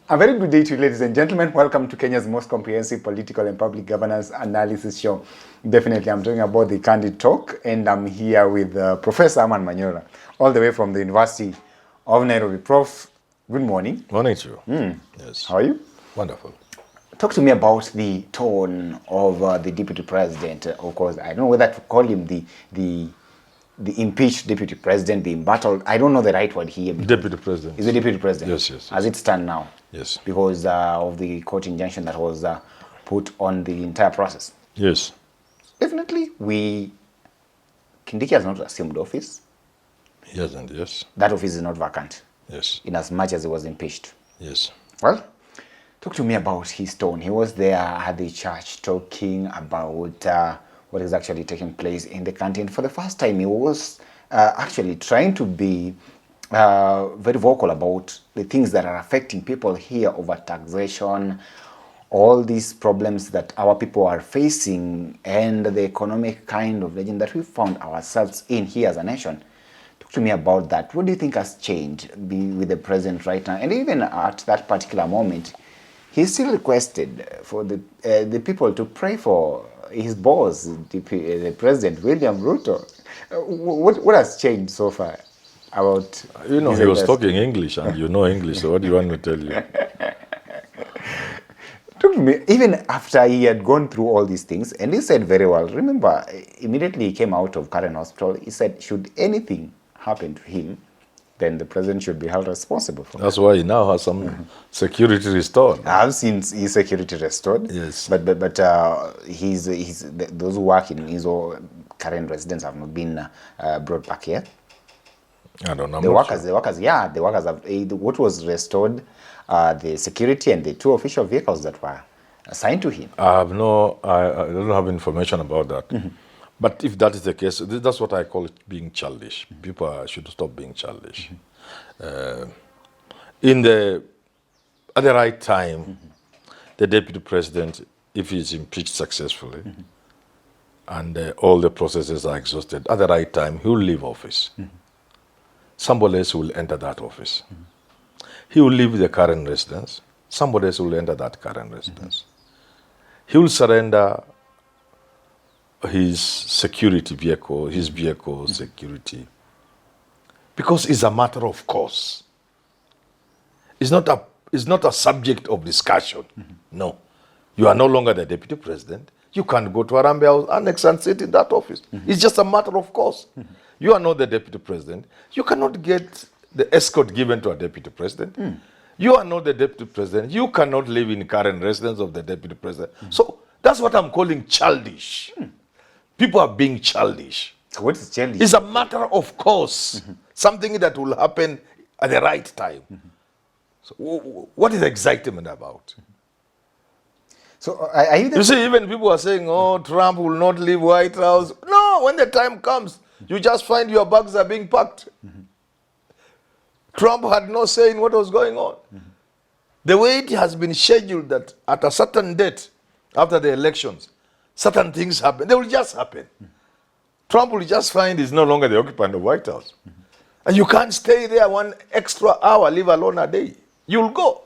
A very good day to you, ladies and gentlemen. Welcome to Kenya's most comprehensive political and public governance analysis show. Definitely, I'm talking about the Candid Talk, and I'm here with Professor Herman Manyora, all the way from the University of Nairobi. Prof, good morning. Morning to you. Yes. How are you? Wonderful. Talk to me about the tone of the deputy president. Of course, I don't know whether to call him the impeached deputy president, the embattled. I don't know the right word here. Deputy president. Is the deputy president? Yes. As it stands now. Yes. Because of the court injunction that was put on the entire process. Yes. Definitely, Kindiki has not assumed office. He hasn't, yes. That office is not vacant. Yes. In as much as he was impeached. Yes. Well, talk to me about his tone. He was there at the church talking about what is actually taking place in the country. And for the first time, he was actually trying to be very vocal about the things that are affecting people here over taxation, all these problems that our people are facing, and the economic kind of legend that we found ourselves in here as a nation. Talk to me about that. What do you think has changed with the president right now? And even at that particular moment, he still requested for the people to pray for his boss, the president, William Ruto. What has changed so far? About he was talking English, and you know English, so what do you want me to tell you? Talk to me, even after he had gone through all these things, and he said very well, remember, immediately he came out of Karen Hospital, he said, should anything happen to him, then the president should be held responsible for That's why he now has some security restored. I've seen his security restored. Yes. But those who work in his current residence have not been brought back yet. I don't know. The workers have, what was restored, the security and the 2 official vehicles that were assigned to him. I don't have information about that. But if that is the case, that's what I call it being childish. People should stop being childish. At the right time, the deputy president, if he is impeached successfully, and all the processes are exhausted, at the right time, he will leave office. Somebody else will enter that office. He will leave the current residence. Somebody else will enter that current residence. He will surrender his security vehicle, security, because it's a matter of course. It's not a subject of discussion. No. You are no longer the deputy president. You can't go to Harambee House Annex and sit in that office. It's just a matter of course. You are not the deputy president. You cannot get the escort given to a deputy president. You are not the deputy president. You cannot live in current residence of the deputy president. So that's what I'm calling childish. People are being childish. What is childish? It's a matter of course. Something that will happen at the right time. So what is excitement about? So are you see, even people are saying, oh, Trump will not leave White House. No, when the time comes, you just find your bags are being packed. Trump had no say in what was going on. The way it has been scheduled that at a certain date, after the elections, certain things happen. They will just happen. Trump will just find he's no longer the occupant of White House. And you can't stay there 1 extra hour, leave alone a day. You'll go.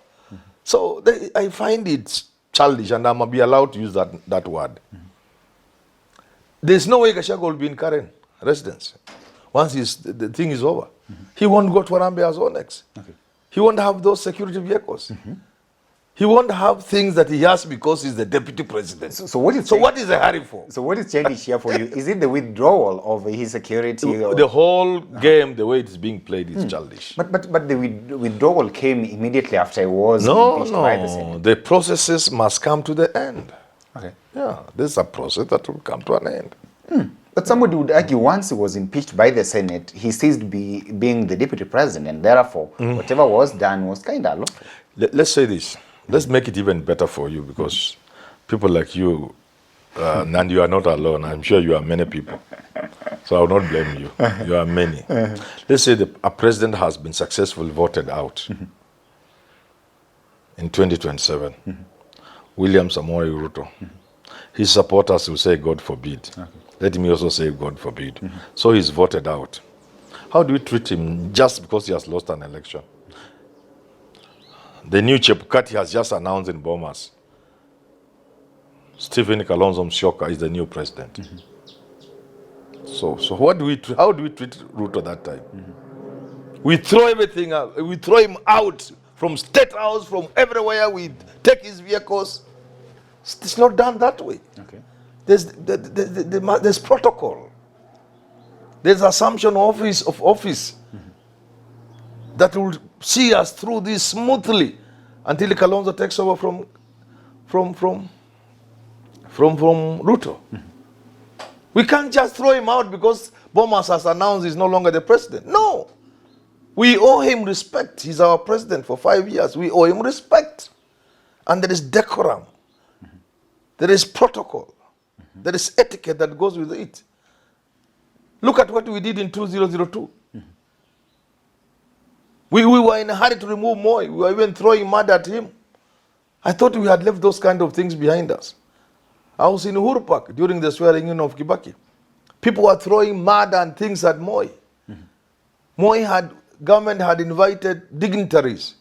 So I find it childish, and I'm going to be allowed to use that word. There's no way Gachagua will be in current residence. Once the thing is over, he won't go to Harambee House Annex. He won't have those security vehicles. He won't have things that he has because he's the deputy president. So what is the hurry for? So what is childish here for you? Is it the withdrawal of his security? The whole game, the way it is being played, is childish. But the withdrawal came immediately after he was impeached by the Senate. The processes must come to the end. Okay. Yeah, there's a process that will come to an end. But somebody would argue once he was impeached by the Senate, he ceased being the deputy president, and therefore whatever was done was kind of lawful. Let's say this. Let's make it even better for you, because people like you, and you are not alone. I'm sure you are many people. So I will not blame you. You are many. Let's say a president has been successfully voted out in 2027. William Samoei Ruto. His supporters will say, God forbid. Let me also say, God forbid. So he's voted out. How do we treat him just because he has lost an election? The new Chepukati has just announced in Bomas, Stephen Kalonzo Musyoka is the new president. So how do we treat Ruto that time? We throw everything out. We throw him out from State House, from everywhere. We take his vehicles. It's not done that way. Okay. There's protocol. There's assumption of office that will see us through this smoothly until Kalonzo takes over from Ruto. We can't just throw him out because Bomas has announced he's no longer the president. No. We owe him respect. He's our president for 5 years. We owe him respect. And there is decorum. There is protocol. There is etiquette that goes with it. Look at what we did in 2002. We were in a hurry to remove Moi. We were even throwing mud at him. I thought we had left those kind of things behind us. I was in Uhuru Park during the swearing in of Kibaki. People were throwing mud and things at Moi. Government had invited dignitaries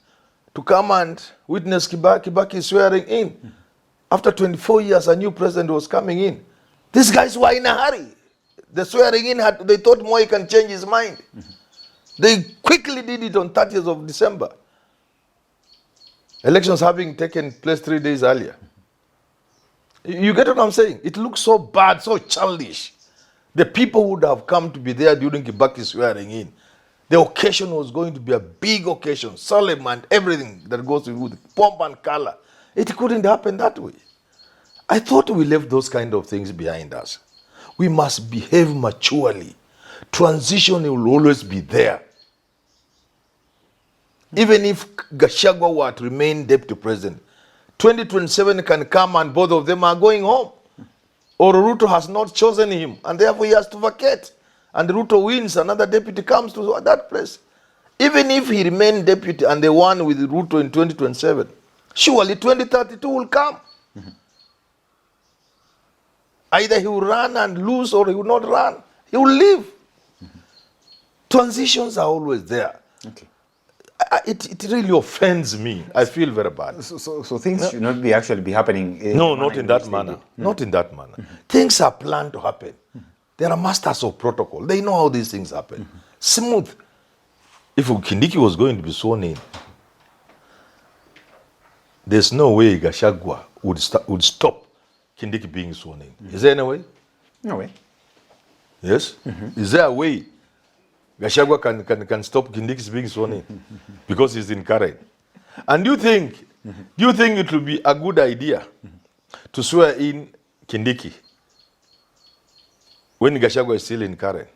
to come and witness Kibaki swearing in. After 24 years, a new president was coming in. These guys were in a hurry. The swearing in, they thought Moi can change his mind. They quickly did it on 30th of December. Elections having taken place 3 days earlier. You get what I'm saying? It looks so bad, so childish. The people would have come to be there during Kibaki's swearing in. The occasion was going to be a big occasion, solemn and everything that goes with pomp and color. It couldn't happen that way. I thought we left those kind of things behind us. We must behave maturely. Transition will always be there. Even if Gachagua were to remain deputy president, 2027 can come and both of them are going home. Or Ruto has not chosen him and therefore he has to vacate. And Ruto wins, another deputy comes to that place. Even if he remained deputy and they won with Ruto in 2027, surely 2032 will come. Either he will run and lose or he will not run. He will leave. Transitions are always there. Okay. It really offends me. I feel very bad. So things should not actually be happening. No, not in that manner. Not in that manner. Things are planned to happen. There are masters of protocol. They know how these things happen. Smooth. If Kindiki was going to be sworn in, there's no way Gachagua would stop Kindiki being sworn in. Is there any way? No way. Yes? Is there a way Gachagua can stop Kindiki being sworn in? Because he's in Karen. And do you think it will be a good idea to swear in Kindiki when Gachagua is still in Karen?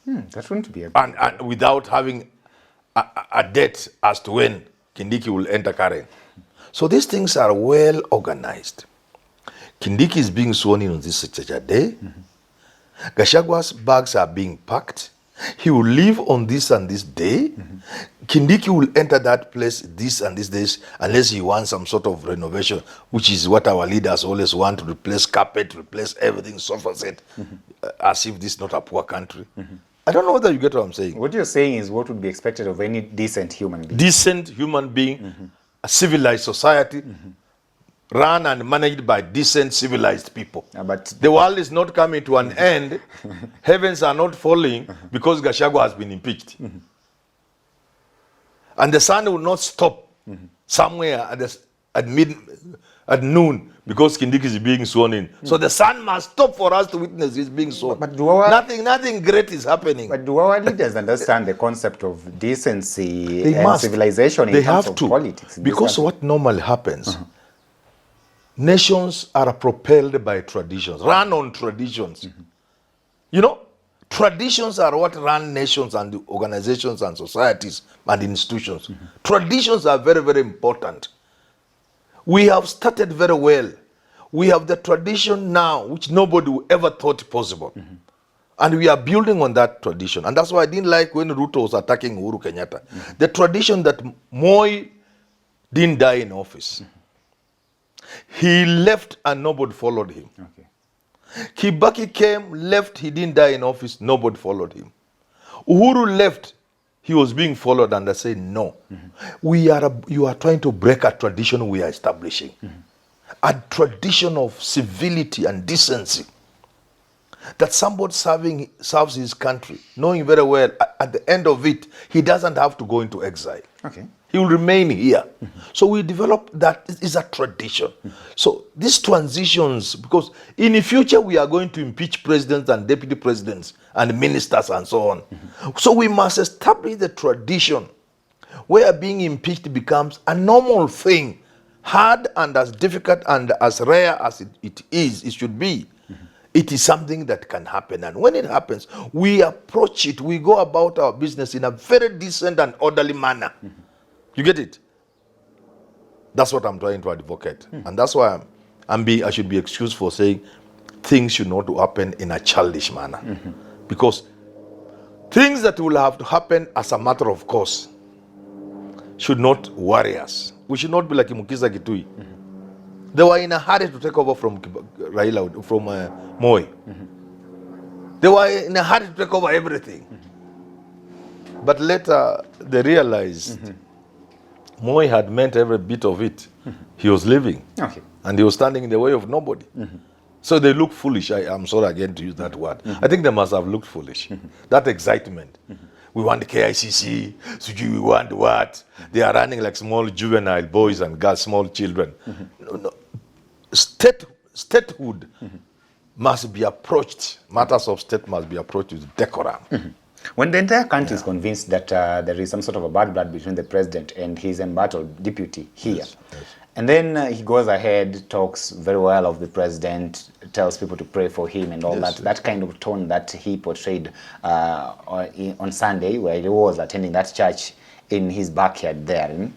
That wouldn't be a and without having a date as to when Kindiki will enter Karen. So these things are well organized. Kindiki is being sworn in on this such a day. Gachagua's bags are being packed. He will leave on this and this day. Kindiki will enter that place this and this days unless he wants some sort of renovation, which is what our leaders always want, to replace carpet, replace everything, sofa set, as if this is not a poor country. I don't know whether you get what I'm saying. What you're saying is what would be expected of any decent human being. Decent human being, a civilized society, run and managed by decent, civilized people. But the world is not coming to an end. Heavens are not falling because Gachagua has been impeached. And the sun will not stop somewhere at noon because Kindiki is being sworn in. So the sun must stop for us to witness his being sworn. But nothing great is happening. But do our leaders understand the concept of decency and civilization in terms of politics? Because what normally happens, nations are propelled by traditions, run on traditions. You know, traditions are what run nations and organizations and societies and institutions. Traditions are very, very important. We have started very well. We have the tradition now, which nobody ever thought possible. And we are building on that tradition. And that's why I didn't like when Ruto was attacking Uhuru Kenyatta. The tradition that Moi didn't die in office. He left and nobody followed him. Kibaki came, left, he didn't die in office, nobody followed him. Uhuru left, he was being followed, and I said, no. You are trying to break a tradition we are establishing. A tradition of civility and decency. That somebody serves his country, knowing very well at the end of it, he doesn't have to go into exile. Okay. He will remain here. So we developed that is a tradition. So these transitions, because in the future we are going to impeach presidents and deputy presidents and ministers and so on. So we must establish the tradition where being impeached becomes a normal thing, hard and as difficult and as rare as it should be. It is something that can happen, and when it happens, we approach it, we go about our business in a very decent and orderly manner. You get it? That's what I'm trying to advocate. And that's why I should be excused for saying things should not happen in a childish manner. Because things that will have to happen as a matter of course should not worry us. We should not be like Mukiza Gitui. They were in a hurry to take over from Raila, from Moi. They were in a hurry to take over everything. But later they realized Moi had meant every bit of it. He was leaving. Okay. And he was standing in the way of nobody. So they look foolish. I'm sorry again to use that word. I think they must have looked foolish. That excitement. We want the KICC, Suji, we want what? They are running like small juvenile boys and girls, small children. No. Statehood must be approached, matters of state must be approached with decorum. When the entire country is convinced that there is some sort of a bad blood between the president and his embattled deputy here, yes. And then he goes ahead, talks very well of the president, tells people to pray for him and all that kind of tone that he portrayed on Sunday, where he was attending that church in his backyard there.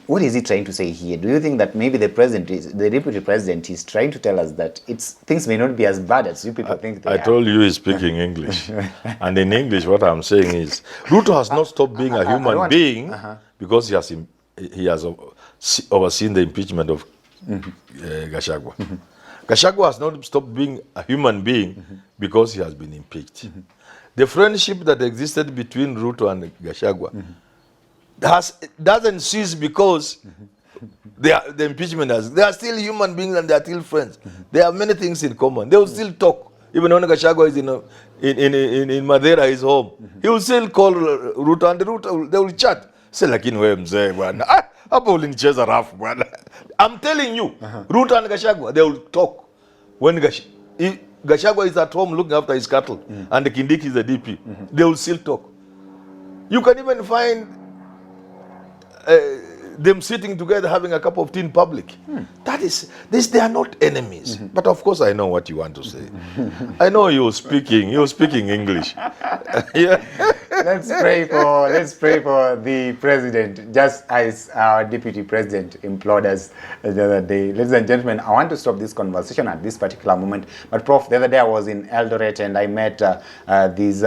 What is he trying to say here? Do you think that maybe the deputy president is trying to tell us that things may not be as bad as you people think they are? I told you he's speaking English. And in English, what I'm saying is, Ruto has not stopped being a human being because he has overseen the impeachment of Gachagua. Gachagua has not stopped being a human being because he has been impeached. The friendship that existed between Ruto and Gachagua doesn't cease because the impeachment they are still human beings and they are still friends. They have many things in common. They will still talk. Even when Gachagua is in Madeira, his home, he will still call Ruto, and Ruto, they will chat. Say like in where mzee bwana. Hapo ulinicheza rafu bwana. I'm telling you, Ruto and Gachagua, they will talk. When Gachagua is at home looking after his cattle and the Kindiki is the DP, they will still talk. You can even find them sitting together having a cup of tea in public. That is, they are not enemies. But of course I know what you want to say. I know you're speaking English. Yeah. Let's pray for the president, just as our deputy president implored us the other day. Ladies and gentlemen, I want to stop this conversation at this particular moment. But Prof, the other day I was in Eldoret and I met this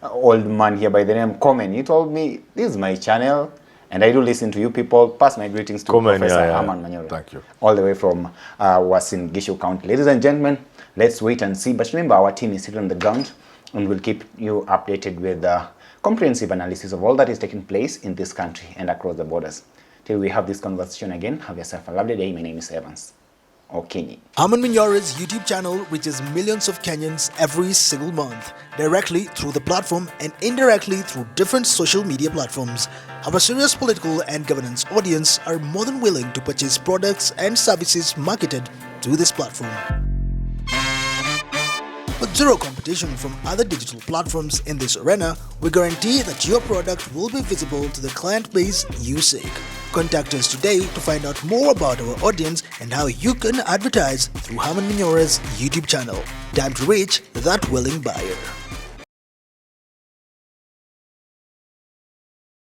old man here by the name Komen. He told me, this is my channel and I do listen to you people. Pass my greetings to Professor Herman Manyora. Thank you. All the way from Uasin Gishu County. Ladies and gentlemen, let's wait and see. But remember, our team is still on the ground and we'll keep you updated with comprehensive analysis of all that is taking place in this country and across the borders. Till we have this conversation again, have yourself a lovely day. My name is Evans Okenyi. Herman Manyora's YouTube channel reaches millions of Kenyans every single month, directly through the platform and indirectly through different social media platforms. Our serious political and governance audience are more than willing to purchase products and services marketed to this platform. With zero competition from other digital platforms in this arena, we guarantee that your product will be visible to the client base you seek. Contact us today to find out more about our audience and how you can advertise through Herman Manyora's YouTube channel. Time to reach that willing buyer.